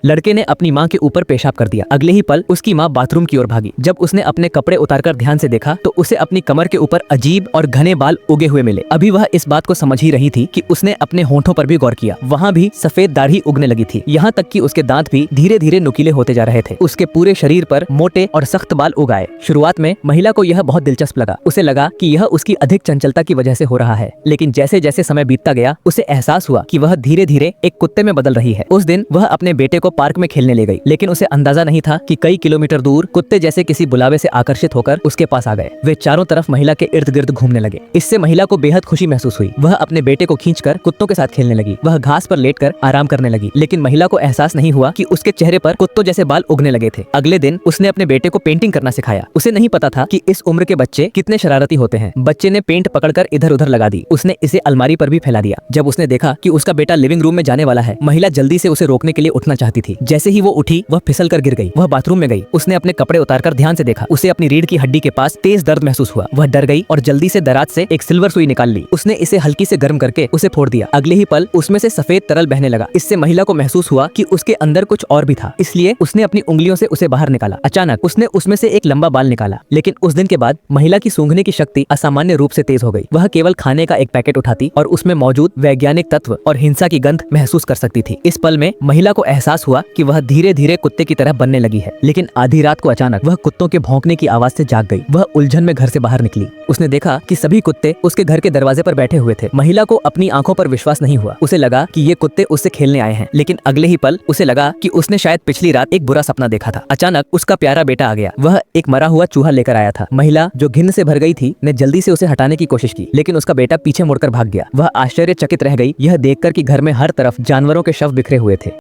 लड़के ने अपनी माँ के ऊपर पेशाब कर दिया। अगले ही पल उसकी माँ बाथरूम की ओर भागी। जब उसने अपने कपड़े उतारकर ध्यान से देखा तो उसे अपनी कमर के ऊपर अजीब और घने बाल उगे हुए मिले। अभी वह इस बात को समझ ही रही थी कि उसने अपने होंठों पर भी गौर किया, वहाँ भी सफेद दाढ़ी उगने लगी थी। यहाँ तक कि उसके दांत भी धीरे धीरे नुकीले होते जा रहे थे। उसके पूरे शरीर पर मोटे और सख्त बाल उग आए। शुरुआत में महिला को यह बहुत दिलचस्प लगा। उसे लगा कि यह उसकी अधिक चंचलता की वजह से हो रहा है, लेकिन जैसे जैसे समय बीतता गया उसे एहसास हुआ कि वह धीरे धीरे एक कुत्ते में बदल रही है। उस दिन वह अपने बेटे को पार्क में खेलने ले गई, लेकिन उसे अंदाजा नहीं था कि कई किलोमीटर दूर कुत्ते जैसे किसी बुलावे से आकर्षित होकर उसके पास आ गए। वे चारों तरफ महिला के इर्द गिर्द घूमने लगे। इससे महिला को बेहद खुशी महसूस हुई। वह अपने बेटे को खींचकर कुत्तों के साथ खेलने लगी। वह घास पर लेटकर आराम करने लगी, लेकिन महिला को एहसास नहीं हुआ कि उसके चेहरे पर कुत्तों जैसे बाल उगने लगे थे। अगले दिन उसने अपने बेटे को पेंटिंग करना सिखाया। उसे नहीं पता था कि इस उम्र के बच्चे कितने शरारती होते हैं। बच्चे ने पेंट पकड़कर इधर उधर लगा दी। उसने इसे अलमारी पर भी फैला दिया। जब उसने देखा कि उसका बेटा लिविंग रूम में जाने वाला है, महिला जल्दी से उसे रोकने के लिए उठना चाहती थी। जैसे ही वो उठी वह फिसल कर गिर गई। वह बाथरूम में गई। उसने अपने कपड़े उतारकर ध्यान से देखा। उसे अपनी रीढ़ की हड्डी के पास तेज दर्द महसूस हुआ। वह डर गई और जल्दी से दराज से एक सिल्वर सुई निकाल ली। उसने इसे हल्की से गर्म करके उसे फोड़ दिया। अगले ही पल उसमें से सफेद तरल बहने लगा। इससे महिला को महसूस हुआ कि उसके अंदर कुछ और भी था, इसलिए उसने अपनी उंगलियों से उसे बाहर निकाला। अचानक उसने उसमें से एक लंबा बाल निकाला, लेकिन उस दिन के बाद महिला की सूंघने की शक्ति असामान्य रूप से तेज हो गई। वह केवल खाने का एक पैकेट उठाती और उसमें मौजूद वैज्ञानिक तत्व और हिंसा की गंध महसूस कर सकती थी। इस पल में महिला को एहसास हुआ कि वह धीरे धीरे कुत्ते की तरह बनने लगी है। लेकिन आधी रात को अचानक वह कुत्तों के भौंकने की आवाज से जाग गई। वह उलझन में घर से बाहर निकली। उसने देखा कि सभी कुत्ते उसके घर के दरवाजे पर बैठे हुए थे। महिला को अपनी आंखों पर विश्वास नहीं हुआ। उसे लगा कि ये कुत्ते उससे खेलने आए हैं, लेकिन अगले ही पल उसे लगा कि उसने शायद पिछली रात एक बुरा सपना देखा था। अचानक उसका प्यारा बेटा आ गया। वह एक मरा हुआ चूहा लेकर आया था। महिला, जो घिन से भर गई थी, ने जल्दी से उसे हटाने की कोशिश की, लेकिन उसका बेटा पीछे मुड़कर भाग गया। वह आश्चर्यचकित रह गई यह देखकर कि घर में हर तरफ जानवरों के शव बिखरे हुए थे।